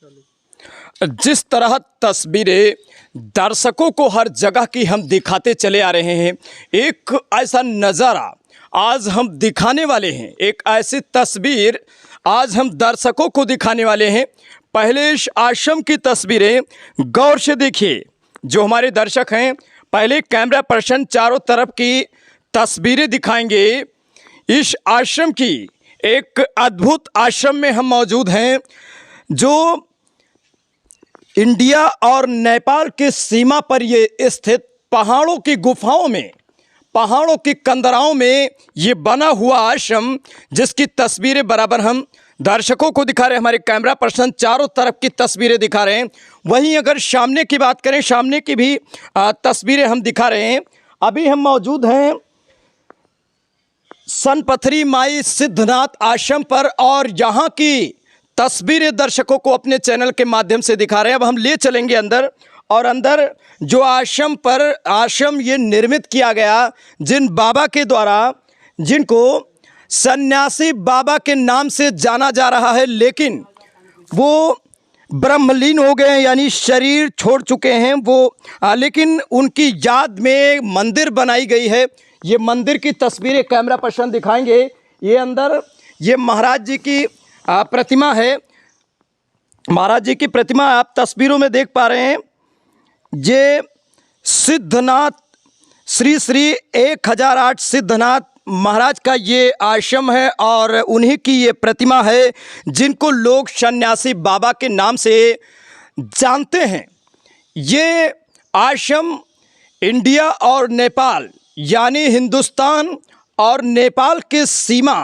जिस तरह तस्वीरें दर्शकों को हर जगह की हम दिखाते चले आ रहे हैं, एक ऐसा नज़ारा आज हम दिखाने वाले हैं। एक ऐसी तस्वीर आज हम दर्शकों को दिखाने वाले हैं। पहले इस आश्रम की तस्वीरें गौर से देखिए। जो हमारे दर्शक हैं, पहले कैमरा पर्सन चारों तरफ की तस्वीरें दिखाएंगे। इस आश्रम की एक अद्भुत आश्रम में हम मौजूद हैं, जो इंडिया और नेपाल के सीमा पर ये स्थित पहाड़ों की गुफाओं में, पहाड़ों की कंदराओं में ये बना हुआ आश्रम, जिसकी तस्वीरें बराबर हम दर्शकों को दिखा रहे हैं। हमारे कैमरा पर्सन चारों तरफ की तस्वीरें दिखा रहे हैं। वहीं अगर सामने की बात करें, सामने की भी तस्वीरें हम दिखा रहे हैं। अभी हम मौजूद हैं सनपथरी माई सिद्धनाथ आश्रम पर और यहाँ की तस्वीरें दर्शकों को अपने चैनल के माध्यम से दिखा रहे हैं। अब हम ले चलेंगे अंदर, और अंदर जो आश्रम ये निर्मित किया गया, जिन बाबा के द्वारा, जिनको सन्यासी बाबा के नाम से जाना जा रहा है, लेकिन वो ब्रह्मलीन हो गए हैं, यानी शरीर छोड़ चुके हैं वो, लेकिन उनकी याद में मंदिर बनाई गई है। ये मंदिर की तस्वीरें कैमरा पर्सन दिखाएंगे। ये अंदर ये महाराज जी की प्रतिमा है। महाराज जी की प्रतिमा आप तस्वीरों में देख पा रहे हैं। ये सिद्धनाथ श्री 1008 सिद्धनाथ महाराज का ये आश्रम है और उन्हीं की ये प्रतिमा है, जिनको लोग सन्यासी बाबा के नाम से जानते हैं। ये आश्रम इंडिया और नेपाल, यानी हिंदुस्तान और नेपाल के सीमा,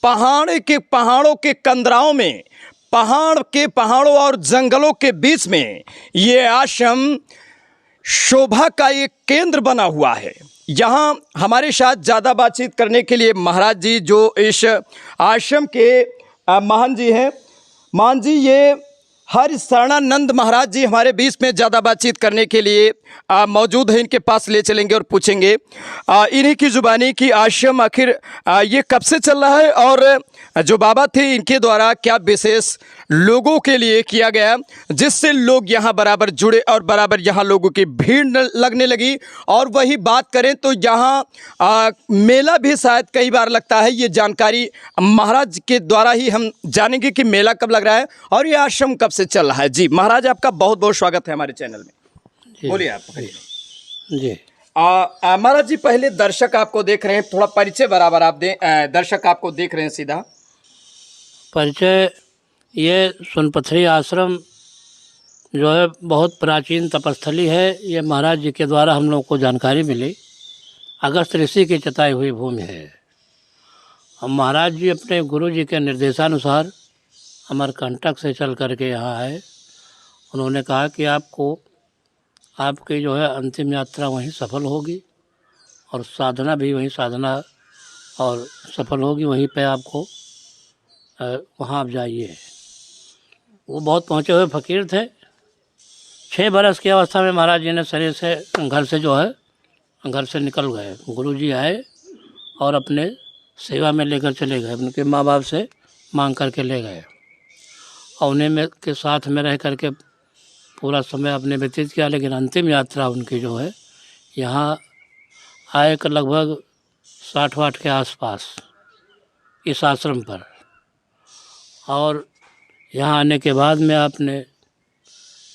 पहाड़ों के कंदराओं में, पहाड़ों और जंगलों के बीच में ये आश्रम शोभा का एक केंद्र बना हुआ है। यहाँ हमारे साथ ज़्यादा बातचीत करने के लिए महाराज जी, जो इस आश्रम के महान जी हैं, महान जी ये हरि शरणानंद महाराज जी हमारे बीच में ज़्यादा बातचीत करने के लिए मौजूद है। इनके पास ले चलेंगे और पूछेंगे इन्हीं की ज़ुबानी कि आश्रम आखिर ये कब से चल रहा है, और जो बाबा थे इनके द्वारा क्या विशेष लोगों के लिए किया गया, जिससे लोग यहाँ बराबर जुड़े और बराबर यहाँ लोगों की भीड़ लगने लगी। और वही बात करें तो यहाँ मेला भी शायद कई बार लगता है। ये जानकारी महाराज के द्वारा ही हम जानेंगे कि मेला कब लग रहा है और ये आश्रम कब से चल रहा है। जी महाराज, आपका बहुत बहुत स्वागत है हमारे चैनल में। बोलिए आप। जी महाराज जी, पहले दर्शक आपको देख रहे हैं, थोड़ा परिचय बराबर आप दें। दर्शक आपको देख रहे हैं, सीधा परिचय। ये सोनपथरी आश्रम जो है बहुत प्राचीन तपस्थली है। ये महाराज जी के द्वारा हम लोग को जानकारी मिली। अगस्त ऋषि की चताई हुई भूमि है। हम महाराज जी अपने गुरु जी के निर्देशानुसार अमरकंटक से चल करके यहाँ आए। उन्होंने कहा कि आपकी जो है अंतिम यात्रा वहीं सफल होगी और साधना भी वहीं साधना और सफल होगी। वहीं पे आपको वहाँ आप जाइए। वो बहुत पहुँचे हुए फ़कीर थे। 6 बरस की अवस्था में महाराज जी ने शरीर से घर से निकल गए। गुरुजी आए और अपने सेवा में लेकर चले गए। उनके माँ बाप से मांग करके ले गए और उन्हें के साथ में रह करके पूरा समय अपने व्यतीत किया। लेकिन अंतिम यात्रा उनकी जो है यहाँ आए कर लगभग 60-60 के आसपास इस आश्रम पर। और यहाँ आने के बाद में आपने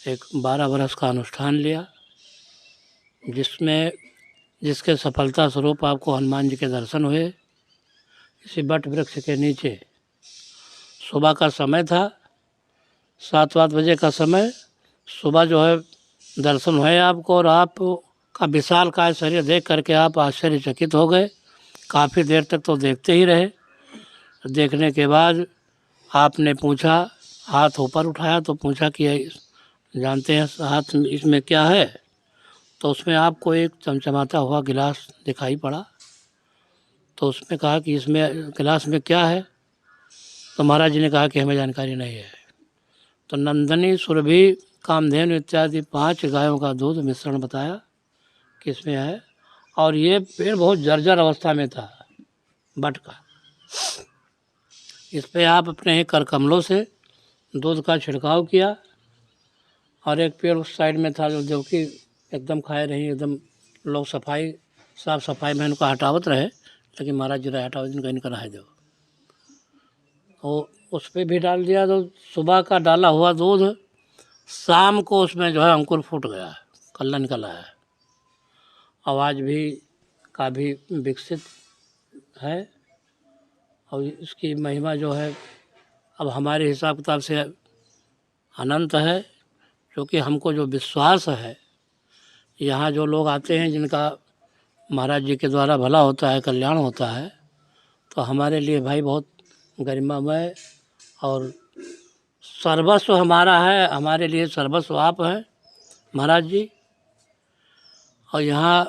एक 12 बरस का अनुष्ठान लिया, जिसके सफलता स्वरूप आपको हनुमान जी के दर्शन हुए। इसी बट वृक्ष के नीचे सुबह का समय था, 7-8 बजे का समय। सुबह जो है दर्शन हुए आपको और आपका विशालकाय शरीर देख करके आप आश्चर्यचकित हो गए। काफ़ी देर तक तो देखते ही रहे। देखने के बाद आपने पूछा, हाथ ऊपर उठाया तो पूछा कि जानते हैं हाथ इसमें क्या है? तो उसमें आपको एक चमचमाता हुआ गिलास दिखाई पड़ा। तो उसमें कहा कि इसमें गिलास में क्या है? तो महाराज जी ने कहा कि हमें जानकारी नहीं है। तो नंदनी, सुरभि, कामधेनु इत्यादि 5 गायों का दूध मिश्रण बताया कि इसमें है। और ये पेड़ बहुत जर्जर अवस्था में था, बट का। इस पर आप अपने कर कमलों से दूध का छिड़काव किया और एक पेड़ उस साइड में था जो कि एकदम खाए रही, एकदम लोग साफ सफाई में इनको हटावत रहे, लेकिन महाराज जी रहे हटावत इनका इनका रहे दो। तो उस पर भी डाल दिया, तो सुबह का डाला हुआ दूध शाम को उसमें जो है अंकुर फूट गया है, कल्ला निकला है। आवाज़ भी काफ़ी विकसित है और इसकी महिमा जो है अब हमारे हिसाब किताब से अनंत है, क्योंकि हमको जो विश्वास है, यहाँ जो लोग आते हैं जिनका महाराज जी के द्वारा भला होता है, कल्याण होता है, तो हमारे लिए भाई बहुत गरिमामय और सर्वस्व हमारा है, हमारे लिए सर्वस्व आप हैं महाराज जी। और यहाँ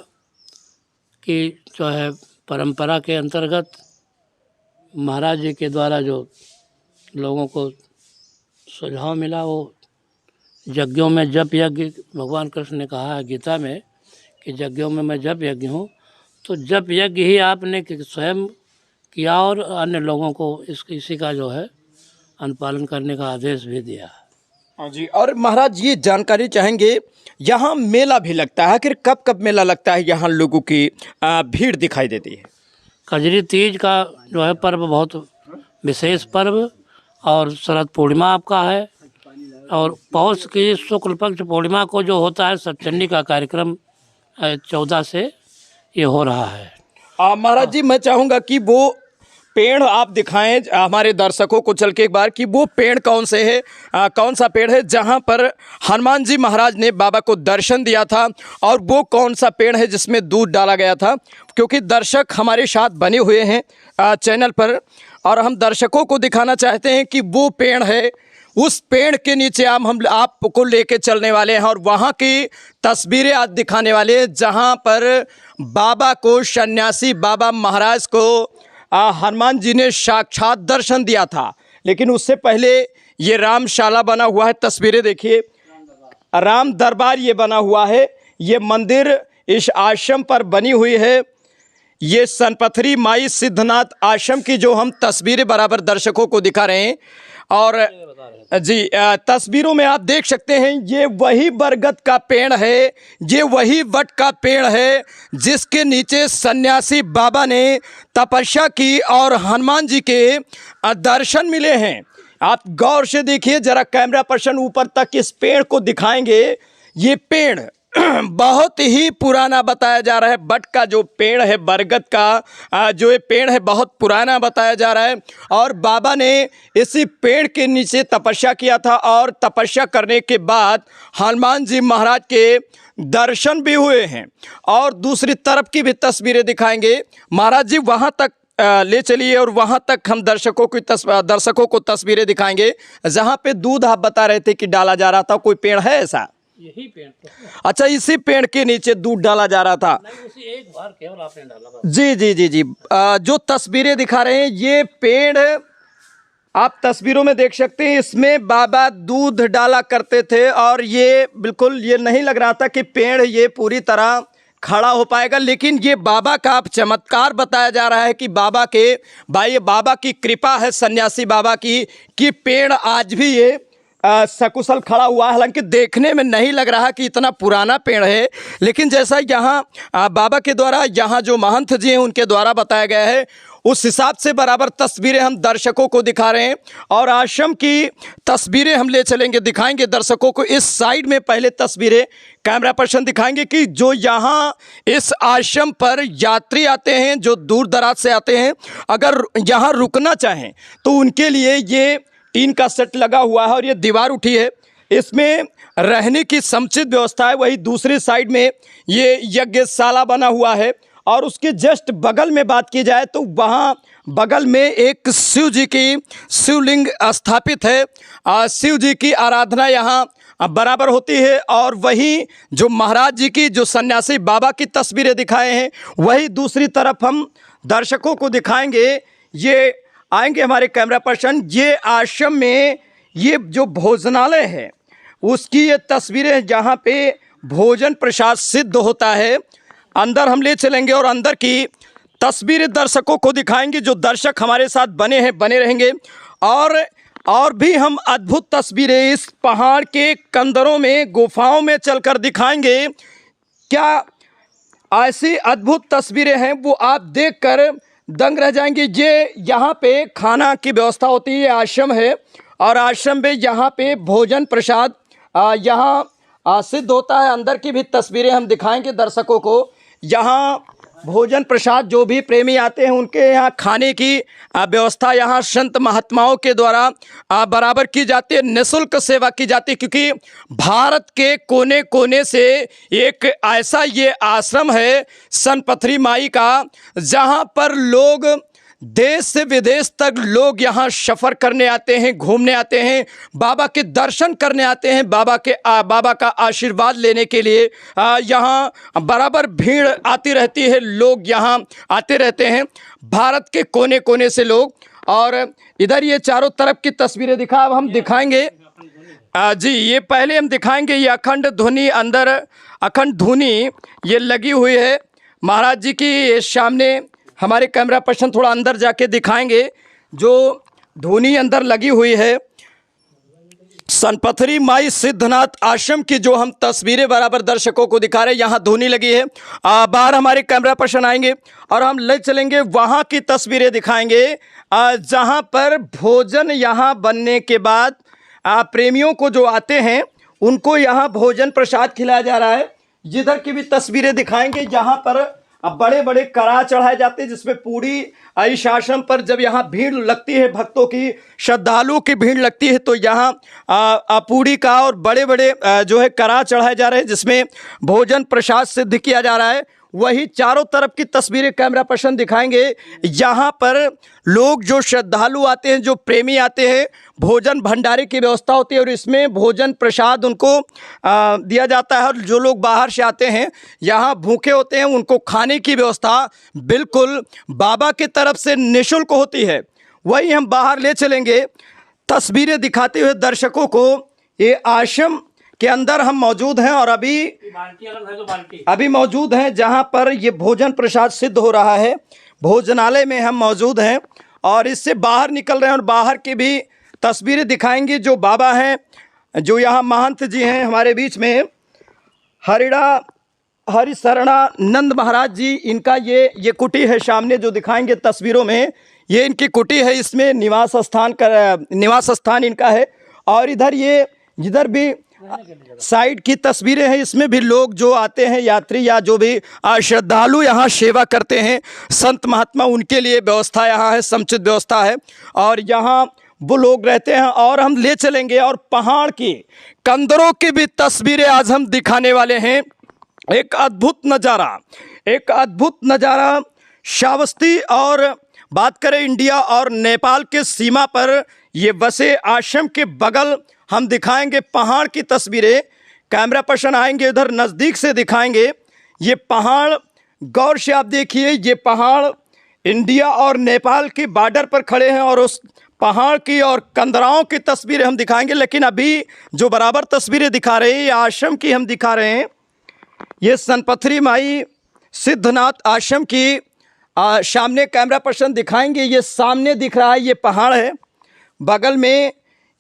की जो है परंपरा के अंतर्गत महाराज जी के द्वारा जो लोगों को सुझाव मिला, वो यज्ञों में जप यज्ञ, भगवान कृष्ण ने कहा है गीता में कि यज्ञों में मैं जप यज्ञ हूँ, तो जप यज्ञ ही आपने स्वयं किया और अन्य लोगों को इसी का जो है अनुपालन करने का आदेश भी दिया। हाँ जी। और महाराज ये जानकारी चाहेंगे, यहाँ मेला भी लगता है, आखिर कब कब मेला लगता है, यहाँ लोगों की भीड़ दिखाई देती है? कजरी तीज का जो है पर्व बहुत विशेष पर्व, और शरद पूर्णिमा आपका है, और पौष की शुक्ल पक्ष पूर्णिमा को जो होता है सतचंडी का कार्यक्रम 14 से ये हो रहा है। महाराज जी मैं चाहूँगा कि वो पेड़ आप दिखाएं हमारे दर्शकों को चल के एक बार, कि वो पेड़ कौन से है, कौन सा पेड़ है जहाँ पर हनुमान जी महाराज ने बाबा को दर्शन दिया था, और वो कौन सा पेड़ है जिसमें दूध डाला गया था। क्योंकि दर्शक हमारे साथ बने हुए हैं चैनल पर, और हम दर्शकों को दिखाना चाहते हैं कि वो पेड़ है, उस पेड़ के नीचे हम आपको लेके चलने वाले हैं और वहाँ की तस्वीरें आज दिखाने वाले हैं, जहाँ पर बाबा को, सन्यासी बाबा महाराज को हनुमान जी ने साक्षात दर्शन दिया था। लेकिन उससे पहले ये रामशाला बना हुआ है, तस्वीरें देखिए, राम दरबार ये बना हुआ है, ये मंदिर इस आश्रम पर बनी हुई है। ये सनपथरी माई सिद्धनाथ आश्रम की जो हम तस्वीरें बराबर दर्शकों को दिखा रहे हैं, और जी तस्वीरों में आप देख सकते हैं ये वही बरगद का पेड़ है, ये वही वट का पेड़ है जिसके नीचे सन्यासी बाबा ने तपस्या की और हनुमान जी के दर्शन मिले हैं। आप गौर से देखिए जरा, कैमरा पर्सन ऊपर तक इस पेड़ को दिखाएंगे। ये पेड़ बहुत ही पुराना बताया जा रहा है, बट का जो पेड़ है, बरगद का जो ये पेड़ है बहुत पुराना बताया जा रहा है, और बाबा ने इसी पेड़ के नीचे तपस्या किया था, और तपस्या करने के बाद हनुमान जी महाराज के दर्शन भी हुए हैं। और दूसरी तरफ की भी तस्वीरें दिखाएंगे महाराज जी, वहाँ तक ले चलिए और वहाँ तक हम दर्शकों को तस्वीरें दिखाएंगे जहाँ पे दूध आप बता रहे थे कि डाला जा रहा था। कोई पेड़ है ऐसा? यही पेड़ तो। अच्छा, इसी पेड़ के नीचे दूध डाला जा रहा था? नहीं, उसी एक बार केवल आपने डाला। जी जी जी जी। जो तस्वीरें दिखा रहे हैं ये पेड़ आप तस्वीरों में देख सकते हैं, इसमें बाबा दूध डाला करते थे, और ये बिल्कुल ये नहीं लग रहा था कि पेड़ ये पूरी तरह खड़ा हो पाएगा। लेकिन ये बाबा का चमत्कार बताया जा रहा है कि बाबा की कृपा है, सन्यासी बाबा की, कि पेड़ आज भी ये सकुशल खड़ा हुआ है। हालांकि देखने में नहीं लग रहा कि इतना पुराना पेड़ है, लेकिन जैसा यहाँ बाबा के द्वारा, यहाँ जो महंत जी हैं उनके द्वारा बताया गया है, उस हिसाब से बराबर तस्वीरें हम दर्शकों को दिखा रहे हैं। और आश्रम की तस्वीरें हम ले चलेंगे, दिखाएंगे दर्शकों को। इस साइड में पहले तस्वीरें कैमरा पर्सन दिखाएंगे कि जो यहाँ इस आश्रम पर यात्री आते हैं, जो दूर दराज से आते हैं, अगर यहाँ रुकना चाहें तो उनके लिए ये टीन का सेट लगा हुआ है, और ये दीवार उठी है, इसमें रहने की समुचित व्यवस्था है। वही दूसरी साइड में ये यज्ञशाला बना हुआ है, और उसके जस्ट बगल में बात की जाए तो वहाँ बगल में एक शिव जी की शिवलिंग स्थापित है। शिव जी की आराधना यहाँ बराबर होती है। और वही जो महाराज जी की, जो सन्यासी बाबा की तस्वीरें दिखाए हैं, वही दूसरी तरफ हम दर्शकों को दिखाएंगे। ये आएंगे हमारे कैमरा पर्सन। ये आश्रम में ये जो भोजनालय है उसकी ये तस्वीरें, जहाँ पे भोजन प्रसाद सिद्ध होता है, अंदर हम ले चलेंगे और अंदर की तस्वीरें दर्शकों को दिखाएंगे। जो दर्शक हमारे साथ बने हैं, बने रहेंगे। और और भी हम अद्भुत तस्वीरें इस पहाड़ के कंदरों में, गुफाओं में चलकर दिखाएंगे। क्या ऐसी अद्भुत तस्वीरें हैं वो आप देखकर दंग रह जाएंगे। ये यहाँ पे खाना की व्यवस्था होती है, ये आश्रम है और आश्रम में यहाँ पे भोजन प्रसाद यहाँ सिद्ध होता है। अंदर की भी तस्वीरें हम दिखाएंगे दर्शकों को। यहाँ भोजन प्रसाद जो भी प्रेमी आते हैं उनके यहाँ खाने की व्यवस्था यहाँ संत महात्माओं के द्वारा बराबर की जाती है, निःशुल्क सेवा की जाती है। क्योंकि भारत के कोने कोने से एक ऐसा ये आश्रम है सनपथरी माई का, जहाँ पर लोग देश से विदेश तक लोग यहाँ सफ़र करने आते हैं, घूमने आते हैं, बाबा के दर्शन करने आते हैं, बाबा का आशीर्वाद लेने के लिए यहाँ बराबर भीड़ आती रहती है। लोग यहाँ आते रहते हैं भारत के कोने कोने से लोग। और इधर ये चारों तरफ की तस्वीरें अब हम दिखाएंगे जी। ये पहले हम दिखाएंगे, ये अखंड ध्वनि, अंदर अखंड ध्वनि ये लगी हुई है महाराज जी की सामने। हमारे कैमरा पर्सन थोड़ा अंदर जाके दिखाएंगे जो धुनी अंदर लगी हुई है। सनपथरी माई सिद्धनाथ आश्रम की जो हम तस्वीरें बराबर दर्शकों को दिखा रहे हैं, यहाँ धुनी लगी है। बाहर हमारे कैमरा पर्सन आएंगे और हम ले चलेंगे, वहाँ की तस्वीरें दिखाएंगे जहाँ पर भोजन यहाँ बनने के बाद प्रेमियों को जो आते हैं उनको यहाँ भोजन प्रसाद खिलाया जा रहा है। जिधर की भी तस्वीरें दिखाएंगे जहाँ पर अब बड़े बड़े कड़ा चढ़ाए जाते हैं, जिसमें पूरी इस आश्रम पर जब यहाँ भीड़ लगती है, भक्तों की, श्रद्धालुओं की भीड़ लगती है, तो यहाँ पूरी का और बड़े बड़े जो है कड़ा चढ़ाए जा रहे हैं, जिसमें भोजन प्रसाद सिद्ध किया जा रहा है। वही चारों तरफ की तस्वीरें कैमरा पर्सन दिखाएंगे। यहाँ पर लोग जो श्रद्धालु आते हैं, जो प्रेमी आते हैं, भोजन भंडारे की व्यवस्था होती है और इसमें भोजन प्रसाद उनको दिया जाता है। और जो लोग बाहर से आते हैं, यहाँ भूखे होते हैं, उनको खाने की व्यवस्था बिल्कुल बाबा की तरफ से निःशुल्क होती है। वही हम बाहर ले चलेंगे तस्वीरें दिखाते हुए दर्शकों को। ये आश्रम के अंदर हम मौजूद हैं और अभी मौजूद हैं जहां पर ये भोजन प्रसाद सिद्ध हो रहा है। भोजनालय में हम मौजूद हैं और इससे बाहर निकल रहे हैं और बाहर की भी तस्वीरें दिखाएंगे। जो बाबा हैं, जो यहाँ महंत जी हैं हमारे बीच में, हरिशरणानंद महाराज जी, इनका ये कुटी है सामने जो दिखाएंगे तस्वीरों में। ये इनकी कुटी है, इसमें निवास स्थान इनका है। और इधर ये जिधर भी साइड की तस्वीरें हैं, इसमें भी लोग जो आते हैं, यात्री या जो भी श्रद्धालु यहाँ सेवा करते हैं, संत महात्मा, उनके लिए व्यवस्था यहाँ है, समुचित व्यवस्था है और यहाँ वो लोग रहते हैं। और हम ले चलेंगे और पहाड़ की कंदरों की भी तस्वीरें आज हम दिखाने वाले हैं। एक अद्भुत नज़ारा श्रावस्ती, और बात करें इंडिया और नेपाल के सीमा पर ये बसे आश्रम के बगल हम दिखाएंगे पहाड़ की तस्वीरें। कैमरा पर्सन आएंगे, इधर नज़दीक से दिखाएंगे। ये पहाड़ गौर से आप देखिए, ये पहाड़ इंडिया और नेपाल की बॉर्डर पर खड़े हैं और उस पहाड़ की और कंदराओं की तस्वीरें हम दिखाएंगे। लेकिन अभी जो बराबर तस्वीरें दिखा रहे हैं, ये आश्रम की हम दिखा रहे हैं। ये सनपथरी माई सिद्धनाथ आश्रम की सामने कैमरा पर्सन दिखाएंगे। ये सामने दिख रहा है, ये पहाड़ है, बगल में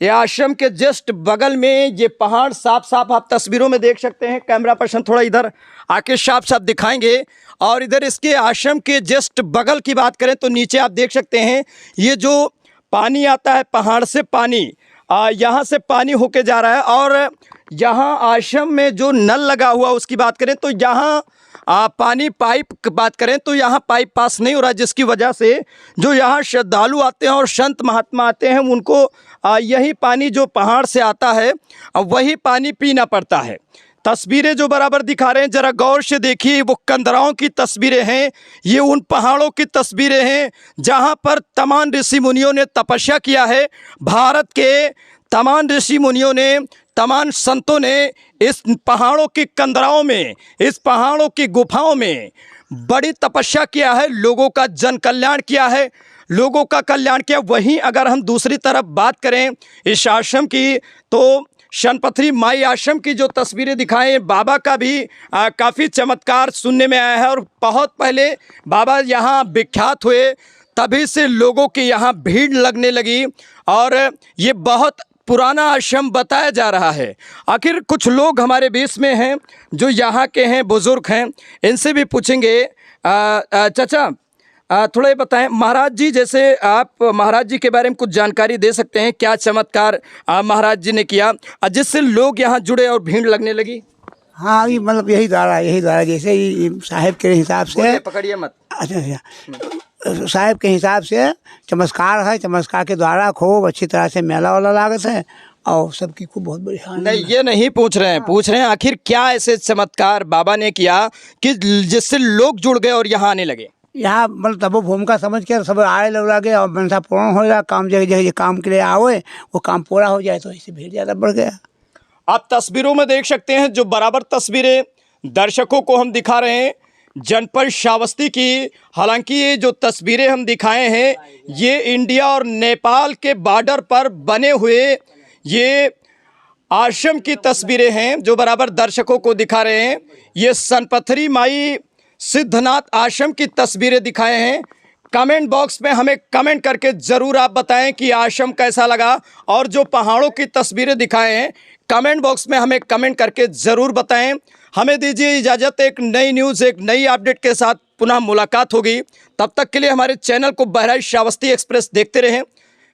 ये आश्रम के जस्ट बगल में ये पहाड़ साफ साफ आप तस्वीरों में देख सकते हैं। कैमरा पर्सन थोड़ा इधर आके साफ साफ दिखाएंगे। और इधर इसके आश्रम के जस्ट बगल की बात करें तो नीचे आप देख सकते हैं, ये जो पानी आता है पहाड़ से, पानी यहाँ से पानी होके जा रहा है। और यहाँ आश्रम में जो नल लगा हुआ उसकी बात करें तो यहाँ पानी पाइप की बात करें तो यहाँ पाइप पास नहीं हो रहा है, जिसकी वजह से जो यहाँ श्रद्धालु आते हैं और संत महात्मा आते हैं, उनको यही पानी जो पहाड़ से आता है वही पानी पीना पड़ता है। तस्वीरें जो बराबर दिखा रहे हैं, ज़रा गौर से देखिए, वो कंदराओं की तस्वीरें हैं, ये उन पहाड़ों की तस्वीरें हैं जहाँ पर तमाम ऋषि मुनियों ने तपस्या किया है। भारत के तमाम ऋषि मुनियों ने, तमाम संतों ने इस पहाड़ों की कंदराओं में, इस पहाड़ों की गुफाओं में बड़ी तपस्या किया है, लोगों का जन कल्याण किया है, लोगों का कल्याण किया। वहीं अगर हम दूसरी तरफ बात करें इस आश्रम की, तो सनपथरी माई आश्रम की जो तस्वीरें दिखाएं, बाबा का भी काफ़ी चमत्कार सुनने में आया है। और बहुत पहले बाबा यहाँ विख्यात हुए, तभी से लोगों की यहाँ भीड़ लगने लगी और ये बहुत पुराना आश्रम बताया जा रहा है। आखिर कुछ लोग हमारे बीच में हैं जो यहाँ के हैं, बुजुर्ग हैं, इनसे भी पूछेंगे। चाचा थोड़ा ये बताएं, महाराज जी, जैसे आप महाराज जी के बारे में कुछ जानकारी दे सकते हैं? क्या चमत्कार महाराज जी ने किया जिससे लोग यहाँ जुड़े और भीड़ लगने लगी? हाँ, ये मतलब यही द्वारा जैसे ही साहेब के हिसाब से, पकड़िए मत। अच्छा, साहेब के हिसाब से चमत्कार है। चमत्कार के द्वारा खूब अच्छी तरह से मेला वाला लागत है और सबकी खूब बहुत बड़ी हानि। नहीं, ये नहीं पूछ रहे हैं, पूछ रहे हैं आखिर क्या ऐसे चमत्कार बाबा ने किया कि जिससे लोग जुड़ गए और यहाँ आने लगे? यहाँ मतलब तबो भूमिका समझ के सब आए लोग लगे और मनसा पूर्ण हो रहा, काम जगह जगह काम के लिए आवे वो काम पूरा हो जाए, तो इससे भीड़ ज़्यादा बढ़ गया। आप तस्वीरों में देख सकते हैं, जो बराबर तस्वीरें दर्शकों को हम दिखा रहे हैं जनपद श्रावस्ती की। हालांकि ये जो तस्वीरें हम दिखाए हैं ये इंडिया और नेपाल के बॉर्डर पर बने हुए ये आश्रम की तस्वीरें हैं जो बराबर दर्शकों को दिखा रहे हैं। ये सनपथरी माई सिद्धनाथ आश्रम की तस्वीरें दिखाए हैं। कमेंट बॉक्स में हमें कमेंट करके ज़रूर आप बताएं कि आश्रम कैसा लगा, और जो पहाड़ों की तस्वीरें दिखाए हैं कमेंट बॉक्स में हमें कमेंट करके ज़रूर बताएं। हमें दीजिए इजाज़त, एक नई न्यूज़, एक नई अपडेट के साथ पुनः मुलाकात होगी। तब तक के लिए हमारे चैनल को बहराइच श्रावस्ती एक्सप्रेस देखते रहें।